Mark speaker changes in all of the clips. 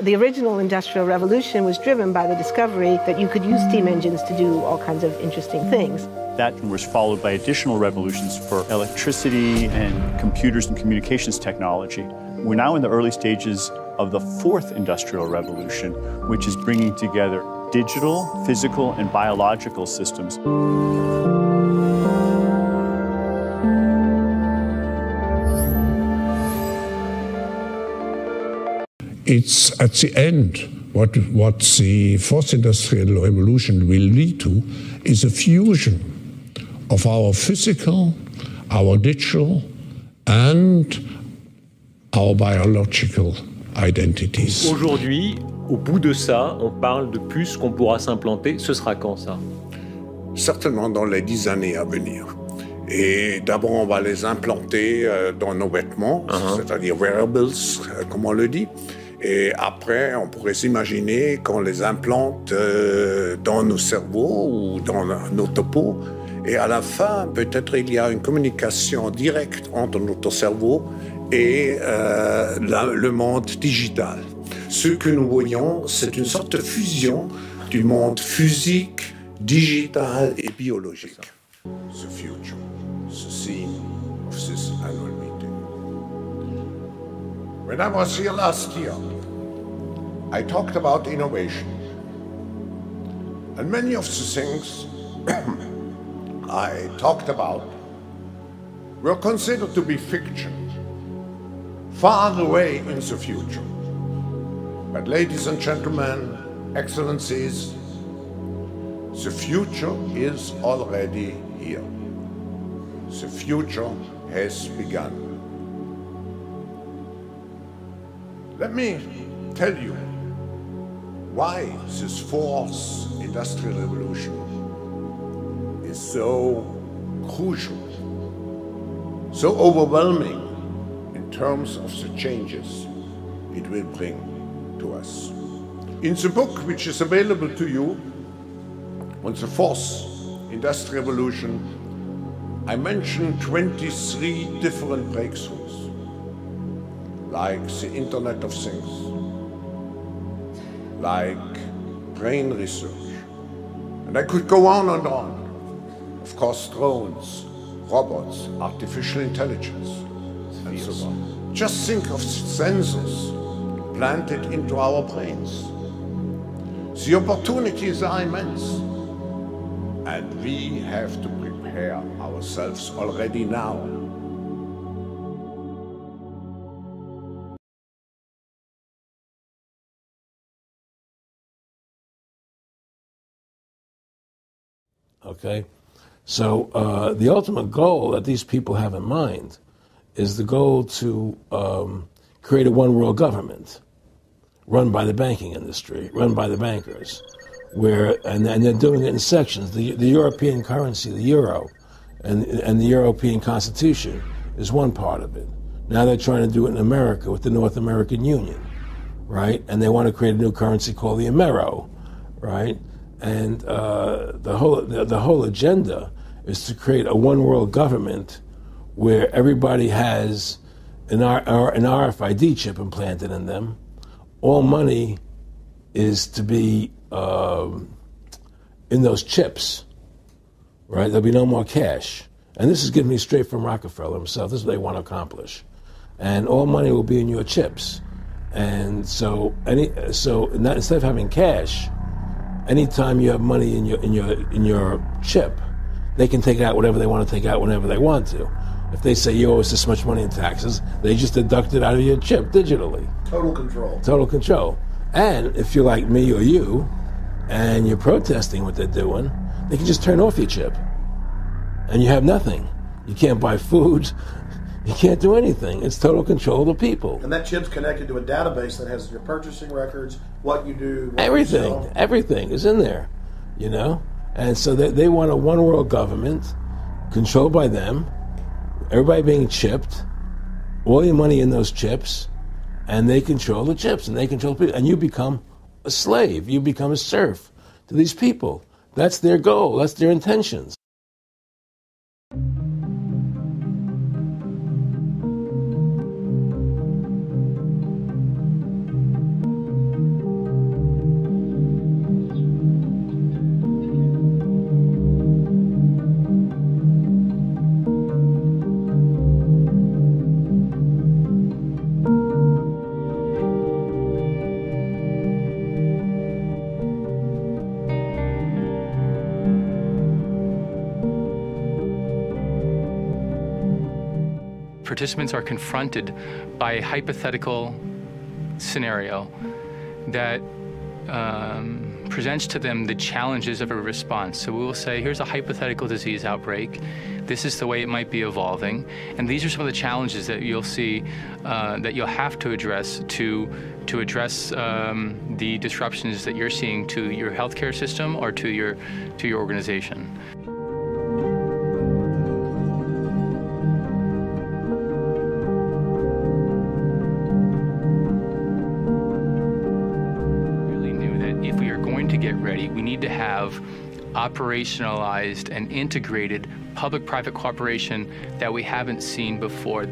Speaker 1: The original Industrial Revolution was driven by the discovery that you could use steam engines to do all kinds of interesting things.
Speaker 2: That was followed by additional revolutions for electricity and computers and communications technology. We're now in the early stages of the fourth industrial revolution, which is bringing together digital, physical, and biological systems.
Speaker 3: It's at the end, what the fourth industrial revolution will lead to is a fusion of our physical, our digital, and our biological identities.
Speaker 4: Aujourd'hui, au bout de ça, on parle de puces qu'on pourra s'implanter. Ce sera quand ça?
Speaker 3: Certainement dans les 10 années à venir. Et d'abord, on va les implanter dans nos vêtements, c'est-à-dire wearables, comme on le dit. Et après, on pourrait s'imaginer qu'on les implante dans nos cerveaux ou dans notre peau. Et à la fin, peut-être il y a une communication directe entre notre cerveau et le monde digital. Ce que nous voyons, c'est une sorte de fusion du monde physique, digital et biologique. The future, the theme of this annual meeting. When I was here last year, I talked about innovation. And many of the things I talked about were considered to be fiction, far away in the future. But ladies and gentlemen, excellencies, the future is already here. The future has begun. Let me tell you why this fourth industrial revolution is so crucial, so overwhelming in terms of the changes it will bring to us. In the book, which is available to you on the fourth industrial revolution, I mentioned 23 different breakthroughs, like the Internet of Things, like brain research, and I could go on and on. Of course, drones, robots, artificial intelligence, and so on. Just think of sensors planted into our brains. The opportunities are immense, and we have to prepare ourselves already now.
Speaker 5: Okay, so the ultimate goal that these people have in mind is the goal to create a one-world government run by the banking industry, run by the bankers, and they're doing it in sections. The European currency, the euro, and the European Constitution is one part of it. Now they're trying to do it in America with the North American Union, right? And they want to create a new currency called the Amero, right? And the whole agenda is to create a one-world government where everybody has an RFID chip implanted in them. All money is to be in those chips, right? There'll be no more cash. And this is giving me straight from Rockefeller himself. This is what they want to accomplish. And all money will be in your chips. And so instead of having cash, anytime you have money in your chip, they can take out whatever they want to take out whenever they want to. If they say you owe us this much money in taxes, they just deduct it out of your chip digitally.
Speaker 6: Total control.
Speaker 5: Total control. And if you're like me or you, and you're protesting what they're doing, they can just turn off your chip. And you have nothing. You can't buy food. You can't do anything. It's total control of the people.
Speaker 6: And that chip's connected to a database that has your purchasing records, what you do, what
Speaker 5: everything.
Speaker 6: You sell.
Speaker 5: Everything is in there, you know? And so they want a one-world government controlled by them, everybody being chipped, all your money in those chips, and they control the chips, and they control people. And you become a slave. You become a serf to these people. That's their goal. That's their intentions.
Speaker 7: participants are confronted by a hypothetical scenario that presents to them the challenges of a response. So we will say, here's a hypothetical disease outbreak. This is the way it might be evolving. And these are some of the challenges that you'll see that you'll have to address to address the disruptions that you're seeing to your healthcare system or to your organization. We need to have operationalized and integrated public-private cooperation that we haven't seen before.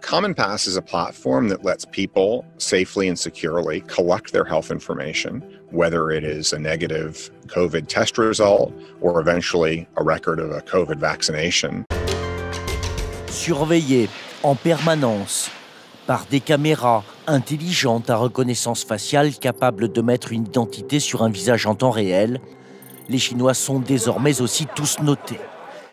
Speaker 8: Common Pass is a platform that lets people safely and securely collect their health information, whether it is a negative COVID test result or eventually a record of a COVID vaccination.
Speaker 9: Surveillés en permanence par des caméras intelligentes à reconnaissance faciale capables de mettre une identité sur un visage en temps réel, les Chinois sont désormais aussi tous notés.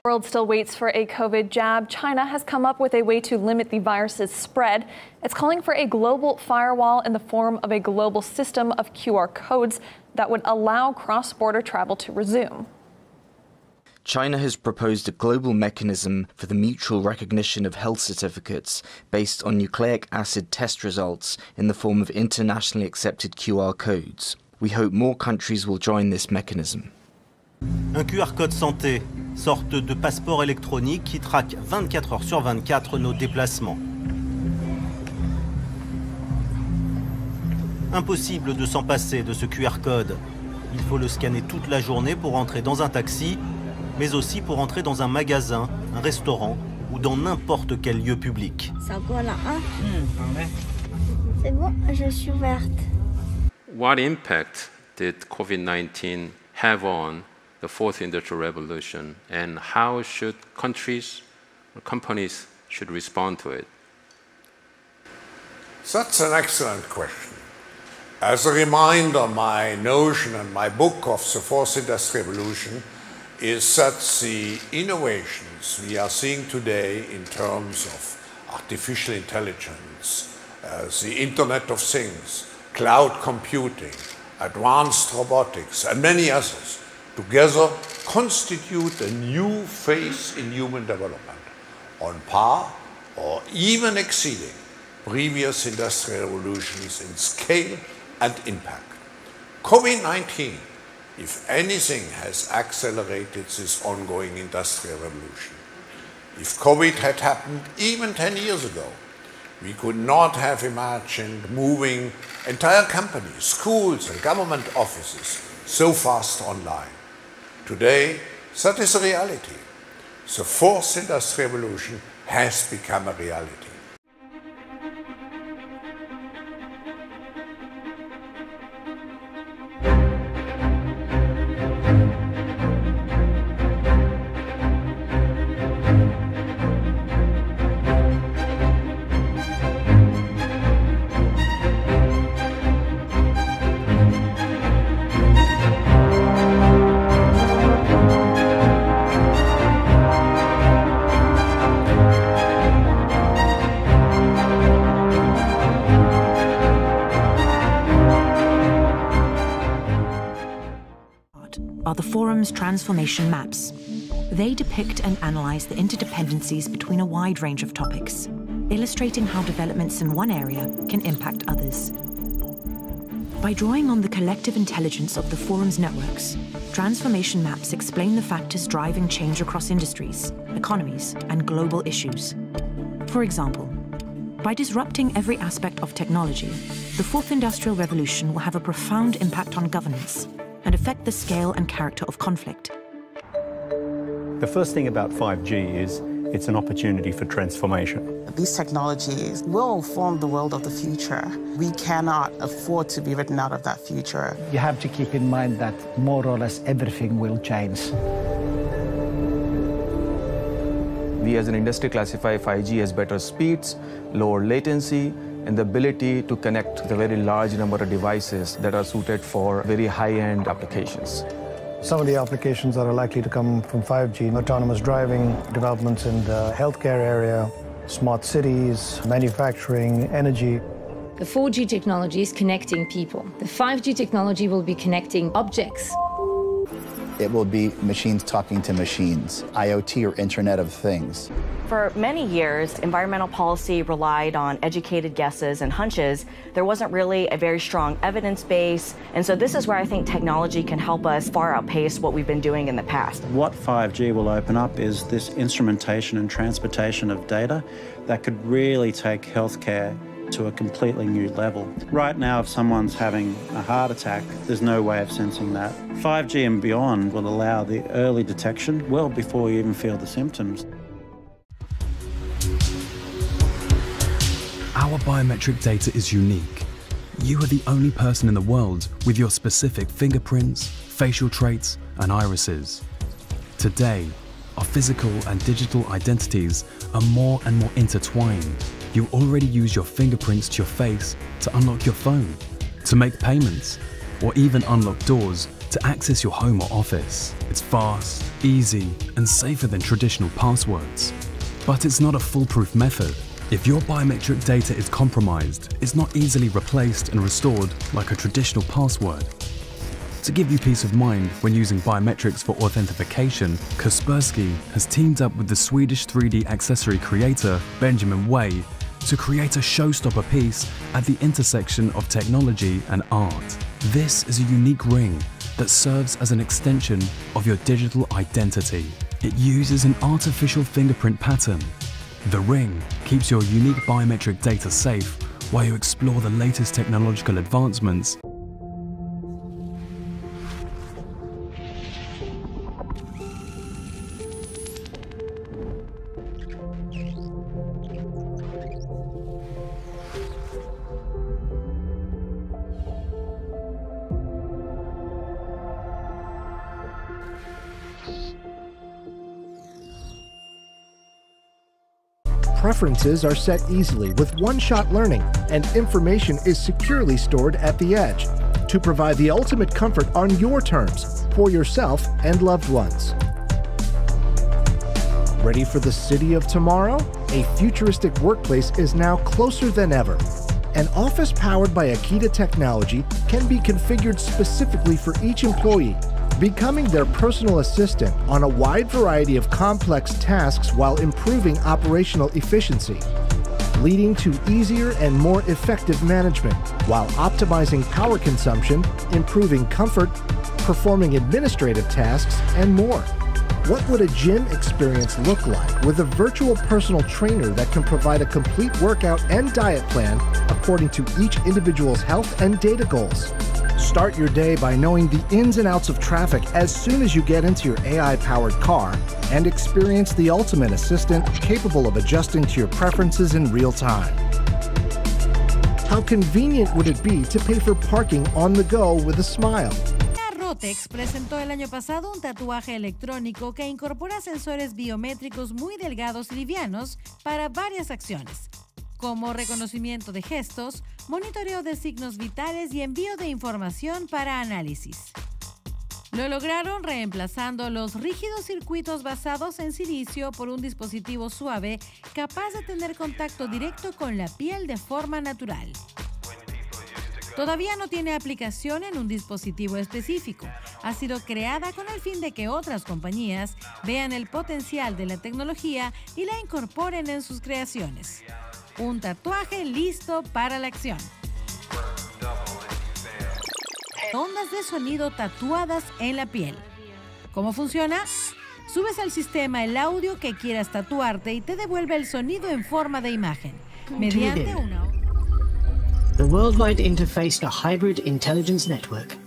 Speaker 10: The world still waits for a COVID jab. China has come up with a way to limit the virus's spread. It's calling for a global firewall in the form of a global system of QR codes that would allow cross-border travel to resume.
Speaker 11: China has proposed a global mechanism for the mutual recognition of health certificates based on nucleic acid test results in the form of internationally accepted QR codes. We hope more countries will join this mechanism.
Speaker 12: Un QR code santé, sorte de passeport électronique qui traque 24 heures sur 24 nos déplacements. Impossible de s'en passer de ce QR code. Il faut le scanner toute la journée pour entrer dans un taxi, mais aussi pour entrer dans un magasin, un restaurant ou dans n'importe quel lieu public.
Speaker 13: C'est bon, je suis ouverte.
Speaker 14: What impact did COVID-19 have on the fourth industrial revolution, and how should countries or companies should respond to it?
Speaker 3: That's an excellent question. As a reminder, my notion and my book of the fourth industrial revolution is that the innovations we are seeing today in terms of artificial intelligence, the Internet of Things, cloud computing, advanced robotics, and many others, together constitute a new phase in human development, on par or even exceeding previous industrial revolutions in scale and impact. COVID-19, if anything, has accelerated this ongoing industrial revolution. If COVID had happened even 10 years ago, we could not have imagined moving entire companies, schools, and government offices so fast online. Today, that is a reality. The fourth industrial revolution has become a reality.
Speaker 15: Are the forum's transformation maps. They depict and analyze the interdependencies between a wide range of topics, illustrating how developments in one area can impact others. By drawing on the collective intelligence of the forum's networks, transformation maps explain the factors driving change across industries, economies, and global issues. For example, by disrupting every aspect of technology, the fourth industrial revolution will have a profound impact on governance and affect the scale and character of conflict.
Speaker 16: The first thing about 5G is it's an opportunity for transformation.
Speaker 17: These technologies will form the world of the future. We cannot afford to be written out of that future.
Speaker 18: You have to keep in mind that more or less everything will change.
Speaker 19: We as an industry classify 5G as better speeds, lower latency, and the ability to connect with a very large number of devices that are suited for very high-end applications.
Speaker 6: Some of the applications that are likely to come from 5G, autonomous driving, developments in the healthcare area, smart cities, manufacturing, energy.
Speaker 20: The 4G technology is connecting people. The 5G technology will be connecting objects.
Speaker 21: It will be machines talking to machines, IoT or Internet of Things.
Speaker 22: For many years, environmental policy relied on educated guesses and hunches. There wasn't really a very strong evidence base. And so this is where I think technology can help us far outpace what we've been doing in the past.
Speaker 23: What 5G will open up is this instrumentation and transportation of data that could really take healthcare to a completely new level. Right now, if someone's having a heart attack, there's no way of sensing that. 5G and beyond will allow the early detection well before you even feel the symptoms.
Speaker 24: Our biometric data is unique. You are the only person in the world with your specific fingerprints, facial traits, and irises. Today, our physical and digital identities are more and more intertwined. You already use your fingerprints to your face to unlock your phone, to make payments, or even unlock doors to access your home or office. It's fast, easy, and safer than traditional passwords. But it's not a foolproof method. If your biometric data is compromised, it's not easily replaced and restored like a traditional password. To give you peace of mind when using biometrics for authentication, Kaspersky has teamed up with the Swedish 3D accessory creator Benjamin Way to create a showstopper piece at the intersection of technology and art. This is a unique ring that serves as an extension of your digital identity. It uses an artificial fingerprint pattern. The ring keeps your unique biometric data safe while you explore the latest technological advancements.
Speaker 25: Preferences are set easily with one-shot learning, and information is securely stored at the edge to provide the ultimate comfort on your terms for yourself and loved ones. Ready for the city of tomorrow? A futuristic workplace is now closer than ever. An office powered by Akita technology can be configured specifically for each employee, becoming their personal assistant on a wide variety of complex tasks while improving operational efficiency, leading to easier and more effective management while optimizing power consumption, improving comfort, performing administrative tasks, and more. What would a gym experience look like with a virtual personal trainer that can provide a complete workout and diet plan according to each individual's health and data goals? Start your day by knowing the ins and outs of traffic as soon as you get into your AI-powered car and experience the ultimate assistant capable of adjusting to your preferences in real time. How convenient would it be to pay for parking on the go with a smile?
Speaker 26: Rotex presentó el año pasado un tatuaje electrónico que incorpora sensores biométricos muy delgados y livianos para varias acciones, como reconocimiento de gestos, monitoreo de signos vitales y envío de información para análisis. Lo lograron reemplazando los rígidos circuitos basados en silicio por un dispositivo suave capaz de tener contacto directo con la piel de forma natural. Todavía no tiene aplicación en un dispositivo específico. Ha sido creada con el fin de que otras compañías vean el potencial de la tecnología y la incorporen en sus creaciones. Un tatuaje listo para la acción. ondas de sonido tatuadas en la piel. ¿Cómo funciona? Subes al sistema el audio que quieras tatuarte y te devuelve el sonido en forma de imagen. Mediante una...
Speaker 1: The worldwide interface to hybrid intelligence network.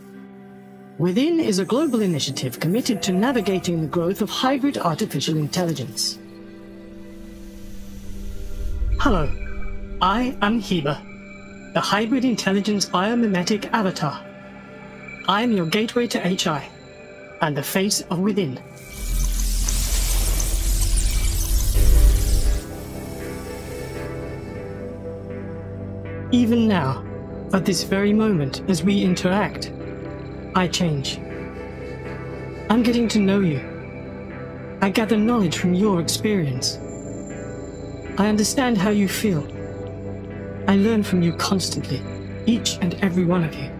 Speaker 1: Within is a global initiative committed to navigating the growth of hybrid artificial intelligence. Hello, I am Heba, the hybrid intelligence biomimetic avatar. I am your gateway to HI and the face of within. Even now, at this very moment, as we interact, I change. I'm getting to know you. I gather knowledge from your experience. I understand how you feel. I learn from you constantly, each and every one of you.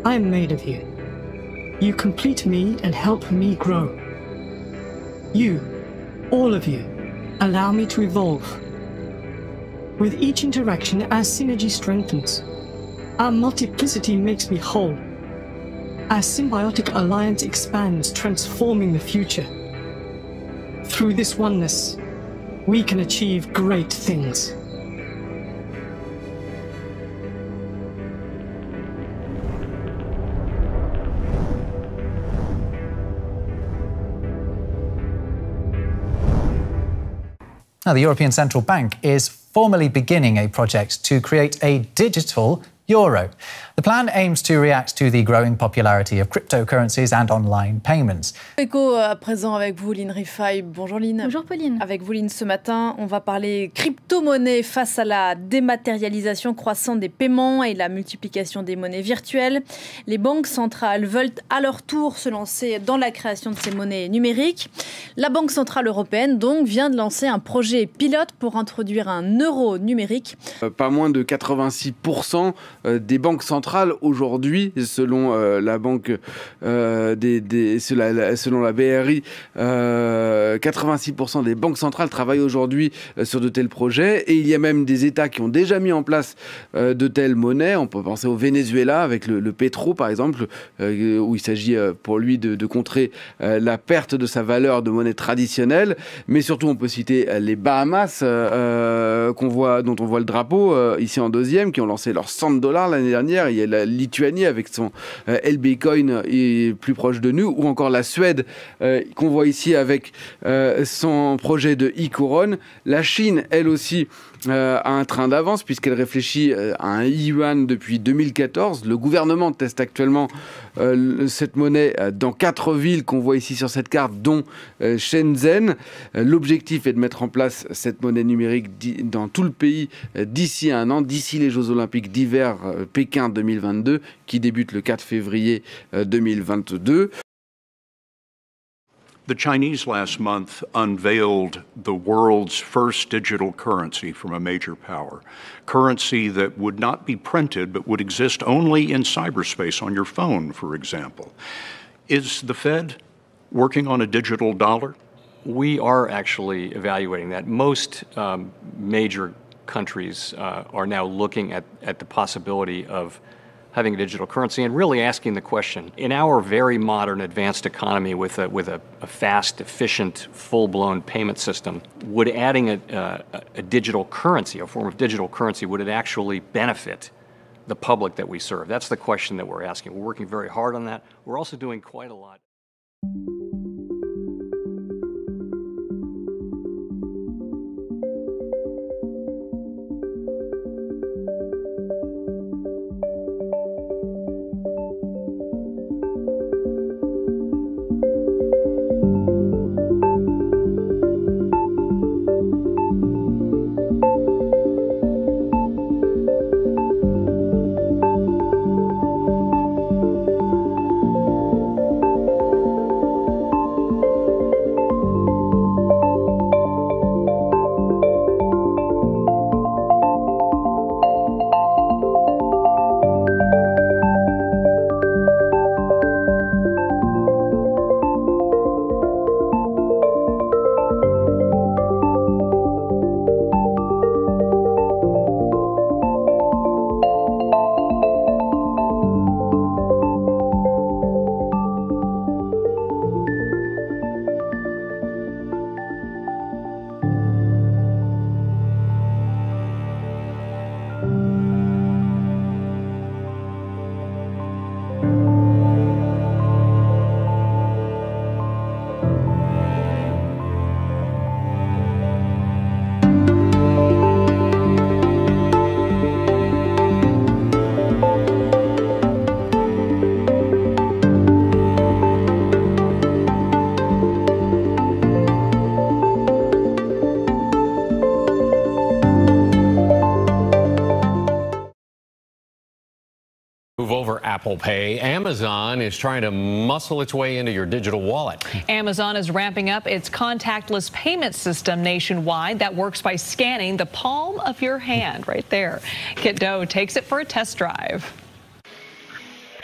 Speaker 1: I am made of you. You complete me and help me grow. You, all of you, allow me to evolve. With each interaction, our synergy strengthens. Our multiplicity makes me whole. Our symbiotic alliance expands, transforming the future. Through this oneness, we can achieve great things.
Speaker 2: Now, the European Central Bank is formally beginning a project to create a digital euro. The plan aims to react to the growing popularity of cryptocurrencies and online payments.
Speaker 4: Écho à présent avec vous, Lynn Rifaille. Bonjour Lynn.
Speaker 5: Bonjour Pauline.
Speaker 4: Avec vous, Lynn, ce matin, on va parler crypto-monnaie face à la dématérialisation croissante des paiements et la multiplication des monnaies virtuelles. Les banques centrales veulent à leur tour se lancer dans la création de ces monnaies numériques. La Banque centrale européenne, donc, vient de lancer un projet pilote pour introduire un euro numérique.
Speaker 7: Pas moins de 86% des banques centrales aujourd'hui, selon la banque selon la BRI, 86% des banques centrales travaillent aujourd'hui sur de tels projets, et il y a même des États qui ont déjà mis en place de telles monnaies. On peut penser au Venezuela avec le pétro par exemple, où il s'agit pour lui de contrer la perte de sa valeur de monnaie traditionnelle, mais surtout on peut citer les Bahamas dont on voit le drapeau ici en deuxième, qui ont lancé leurs $100 l'année dernière. Il y a la Lituanie avec son LB Coin plus proche de nous, ou encore la Suède qu'on voit ici avec son projet de e-couronne. La Chine, elle aussi, a un train d'avance puisqu'elle réfléchit à un yuan depuis 2014. Le gouvernement teste actuellement cette monnaie dans 4 villes qu'on voit ici sur cette carte, dont Shenzhen. L'objectif est de mettre en place cette monnaie numérique dans tout le pays d'ici un an, d'ici les Jeux Olympiques d'hiver Pékin 2022, qui débutent le 4 février 2022.
Speaker 8: The Chinese last month unveiled the world's first digital currency from a major power. Currency that would not be printed but would exist only in cyberspace on your phone, for example. Is the Fed working on a digital dollar?
Speaker 27: We are actually evaluating that. Most major countries are now looking at the possibility of having a digital currency and really asking the question, in our very modern advanced economy with a fast, efficient, full-blown payment system, would adding a digital currency, a form of digital currency, would it actually benefit the public that we serve? That's the question that we're asking. We're working very hard on that. We're also doing quite a lot.
Speaker 5: Move over Apple Pay. Amazon is trying to muscle its way into your digital wallet.
Speaker 9: Amazon is ramping up its contactless payment system nationwide that works by scanning the palm of your hand right there. Kit Doe takes it for a test drive.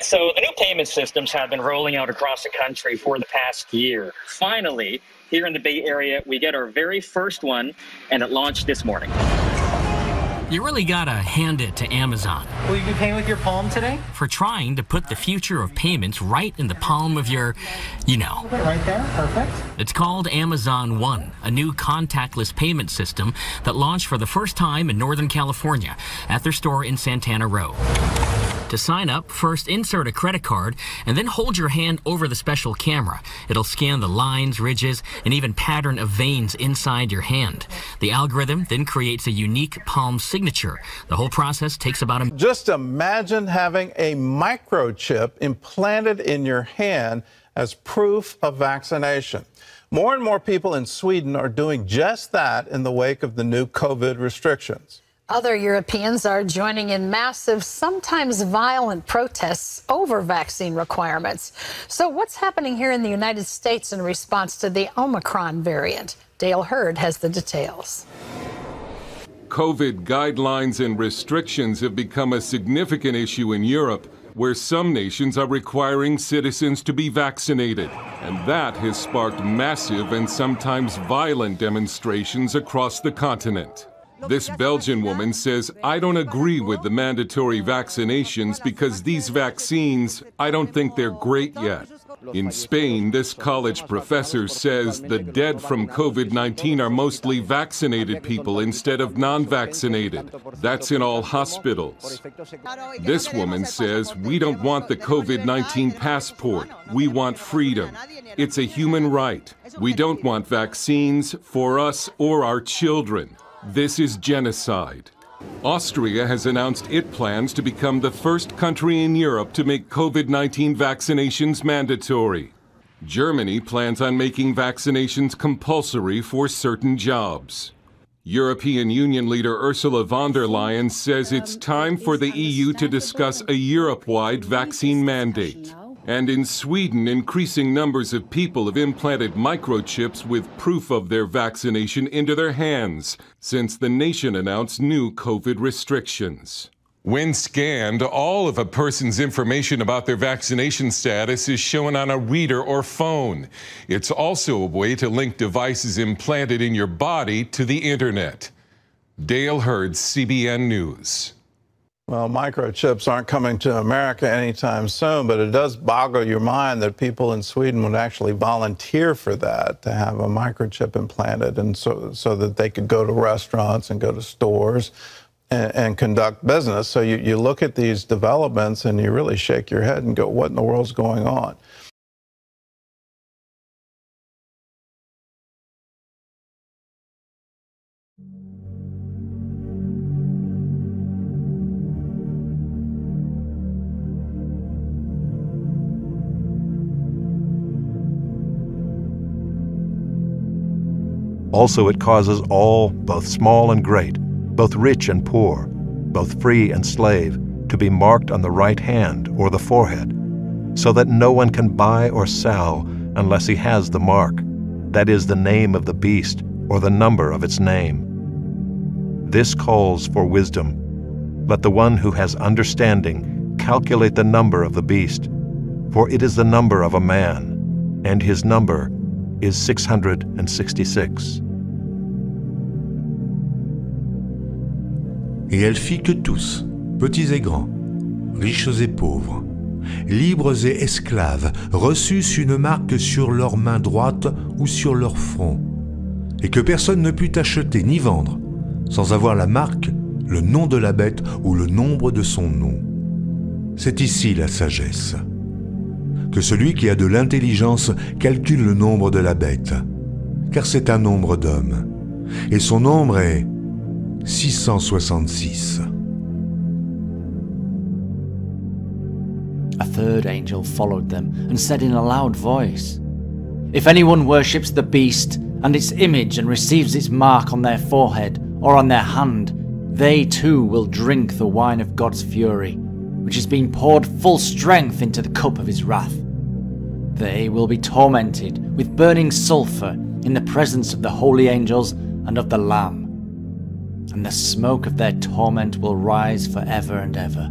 Speaker 10: So the new payment systems have been rolling out across the country for the past year. Finally, here in the Bay Area, we get our very first one, and it launched this morning.
Speaker 11: You really gotta hand it to Amazon.
Speaker 12: Will you be paying with your palm today?
Speaker 11: For trying to put the future of payments right in the palm of your, you know.
Speaker 12: Right there, perfect.
Speaker 11: It's called Amazon One, a new contactless payment system that launched for the first time in Northern California at their store in Santana Row. To sign up, first insert a credit card and then hold your hand over the special camera. It'll scan the lines, ridges, and even pattern of veins inside your hand. The algorithm then creates a unique palm signature. The whole process takes about a...
Speaker 13: Just imagine having a microchip implanted in your hand as proof of vaccination. More and more people in Sweden are doing just that in the wake of the new COVID restrictions.
Speaker 14: Other Europeans are joining in massive, sometimes violent protests over vaccine requirements. So what's happening here in the United States in response to the Omicron variant? Dale Hurd has the details.
Speaker 28: COVID guidelines and restrictions have become a significant issue in Europe, where some nations are requiring citizens to be vaccinated. And that has sparked massive and sometimes violent demonstrations across the continent. This Belgian woman says, I don't agree with the mandatory vaccinations because these vaccines, I don't think they're great yet. In Spain, this college professor says the dead from COVID-19 are mostly vaccinated people instead of non-vaccinated. That's in all hospitals. This woman says, we don't want the COVID-19 passport. We want freedom. It's a human right. We don't want vaccines for us or our children. This is genocide. Austria has announced it plans to become the first country in Europe to make COVID-19 vaccinations mandatory. Germany plans on making vaccinations compulsory for certain jobs. European Union leader Ursula von der Leyen says it's time for the EU to discuss a Europe-wide vaccine mandate. And in Sweden, increasing numbers of people have implanted microchips with proof of their vaccination into their hands since the nation announced new COVID restrictions. When scanned, all of a person's information about their vaccination status is shown on a reader or phone. It's also a way to link devices implanted in your body to the internet. Dale Hurd, CBN News.
Speaker 13: Well, microchips aren't coming to America anytime soon, but it does boggle your mind that people in Sweden would actually volunteer for that, to have a microchip implanted, and so that they could go to restaurants and go to stores and conduct business. So you look at these developments and you really shake your head and go, what in the world's going on?
Speaker 29: Also, it causes all, both small and great, both rich and poor, both free and slave, to be marked on the right hand or the forehead, so that no one can buy or sell unless he has the mark, that is, the name of the beast or the number of its name. This calls for wisdom. Let the one who has understanding calculate the number of the beast, for it is the number of a man, and his number is 666.
Speaker 30: Et elle fit que tous, petits et grands, riches et pauvres, libres et esclaves, reçussent une marque sur leur main droite ou sur leur front, et que personne ne put acheter ni vendre sans avoir la marque, le nom de la bête ou le nombre de son nom. C'est ici la sagesse. Que celui qui a de l'intelligence calcule le nombre de la bête, car c'est un nombre d'hommes, et son nombre est 666.
Speaker 31: A third angel followed them and said in a loud voice, If anyone worships the beast and its image and receives its mark on their forehead or on their hand, they too will drink the wine of God's fury, which has been poured full strength into the cup of his wrath. They will be tormented with burning sulphur in the presence of the holy angels and of the Lamb. And the smoke of their torment will rise forever and ever.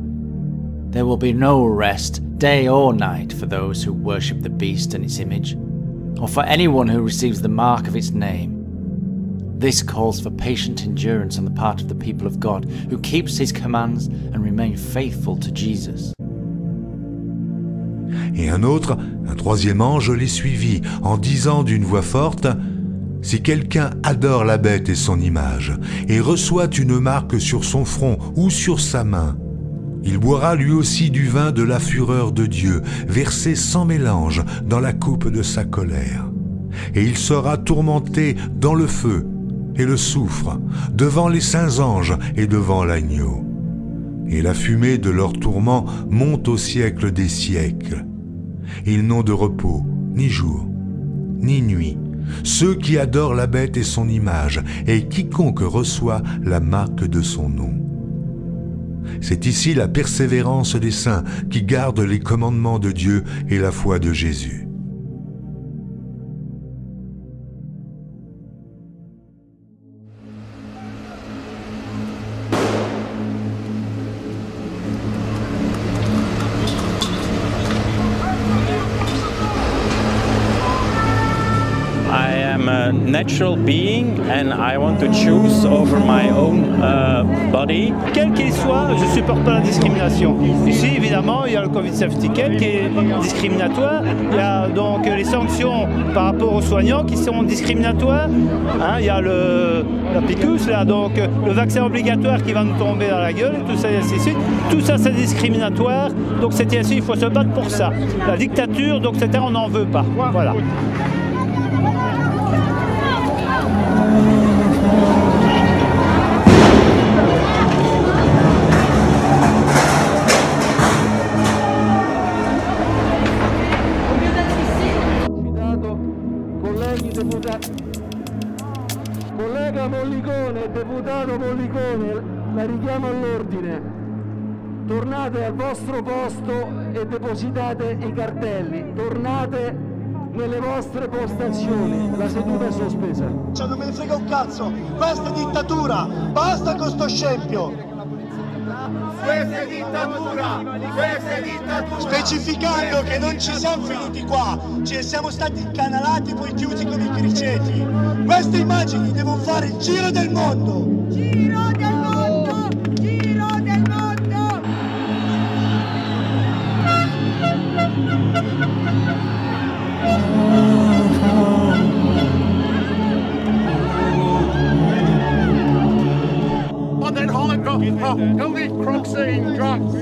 Speaker 31: There will be no rest, day or night, for those who worship the beast and its image, or for anyone who receives the mark of its name. This calls for patient endurance on the part of the people of God, who keeps his commands and remain faithful to Jesus.
Speaker 30: Et un troisième ange les suivit en disant d'une voix forte: si quelqu'un adore la bête et son image, et reçoit une marque sur son front ou sur sa main, il boira lui aussi du vin de la fureur de Dieu, versé sans mélange dans la coupe de sa colère. Et il sera tourmenté dans le feu et le soufre, devant les saints anges et devant l'agneau. Et la fumée de leur tourment monte au siècle des siècles. Ils n'ont de repos, ni jour, ni nuit, ceux qui adorent la bête et son image, et quiconque reçoit la marque de son nom. C'est ici la persévérance des saints qui gardent les commandements de Dieu et la foi de Jésus.
Speaker 3: Natural being and I want to choose over my own body.
Speaker 6: Quel qu'il soit, je ne supporte pas la discrimination. Ici, évidemment, il y a le Covid Safety Ticket qui est discriminatoire. Il y a donc les sanctions par rapport aux soignants qui sont discriminatoires. Hein, il y a la piqûre, là, donc le vaccin obligatoire qui va nous tomber dans la gueule, et tout ça, et ainsi de suite. Tout ça, c'est discriminatoire. Donc c'est ainsi, il faut se battre pour ça. La dictature, donc c'est on n'en veut pas. Voilà.
Speaker 15: Collega Mollicone, deputato Mollicone, la richiamo all'ordine. Tornate al vostro posto e depositate i cartelli. Tornate nelle vostre postazioni. La seduta è sospesa.
Speaker 16: Cioè non me ne frega un cazzo. Questa è dittatura. Basta con sto scempio. Questa è dittatura! Questa è dittatura! Specificando che non ci siamo venuti qua, ci siamo stati incanalati e poi chiusi come i criceti. Queste immagini devono fare il giro del mondo! Giro del mondo! Giro del mondo! Modern Holocaust! Don't eat croxine drugs!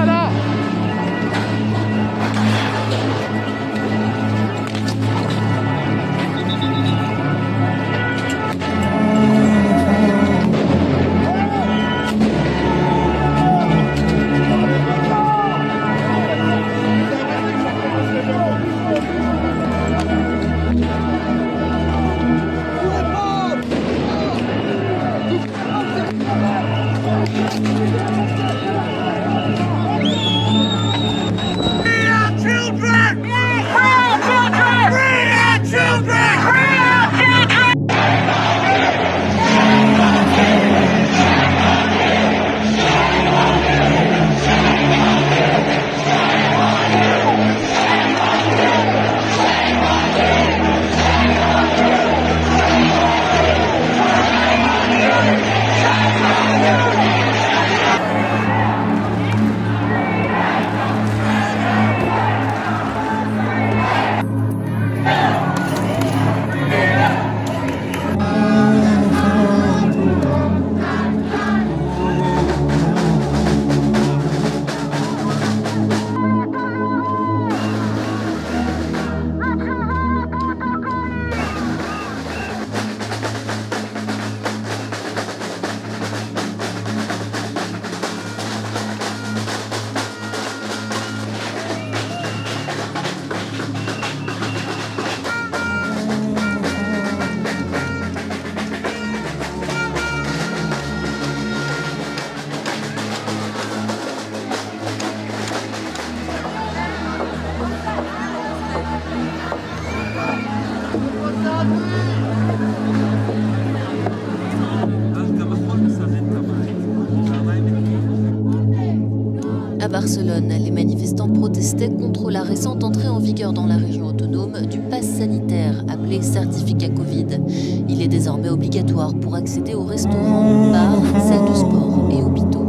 Speaker 15: là.
Speaker 1: À Barcelone, les manifestants protestaient contre la récente entrée en vigueur dans la région autonome du pass sanitaire, appelé certificat Covid. Il est désormais obligatoire pour accéder aux restaurants, bars, salles de sport et hôpitaux.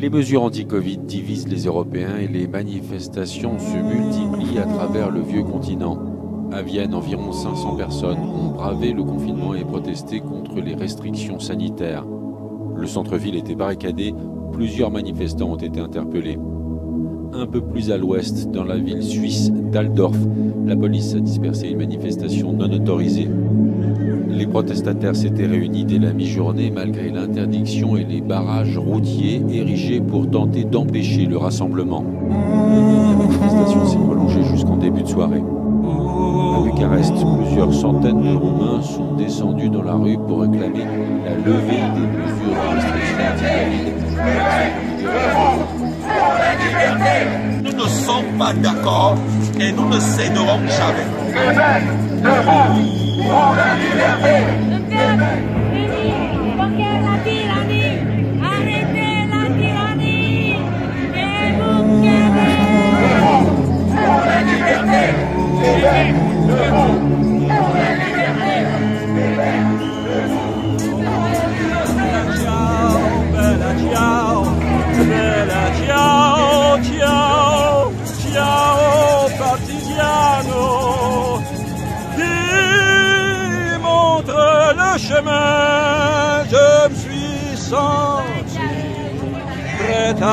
Speaker 17: Les mesures anti-Covid divisent les Européens et les manifestations se multiplient à travers le vieux continent. À Vienne, environ 500 personnes ont bravé le confinement et protesté contre les restrictions sanitaires. Le centre-ville était barricadé, plusieurs manifestants ont été interpellés. Un peu plus à l'ouest, dans la ville suisse d'Aldorf, la police a dispersé une manifestation non autorisée. Les protestataires s'étaient réunis dès la mi-journée malgré l'interdiction et les barrages routiers érigés pour tenter d'empêcher le rassemblement. La manifestation s'est prolongée jusqu'en début de soirée. À Bucarest, plusieurs centaines de Roumains sont descendus dans la rue pour réclamer la levée des mesures de restriction anti-Covid.
Speaker 16: Nous ne sommes pas d'accord et nous ne céderons jamais. Debout pour la liberté.
Speaker 2: La tyrannie, arrêtez la tyrannie. Et vous
Speaker 16: debout pour la liberté. Debout pour la liberté. Ciao, bella ciao, ciao, ciao partigiano, qui montre le chemin, je me suis senti prêt à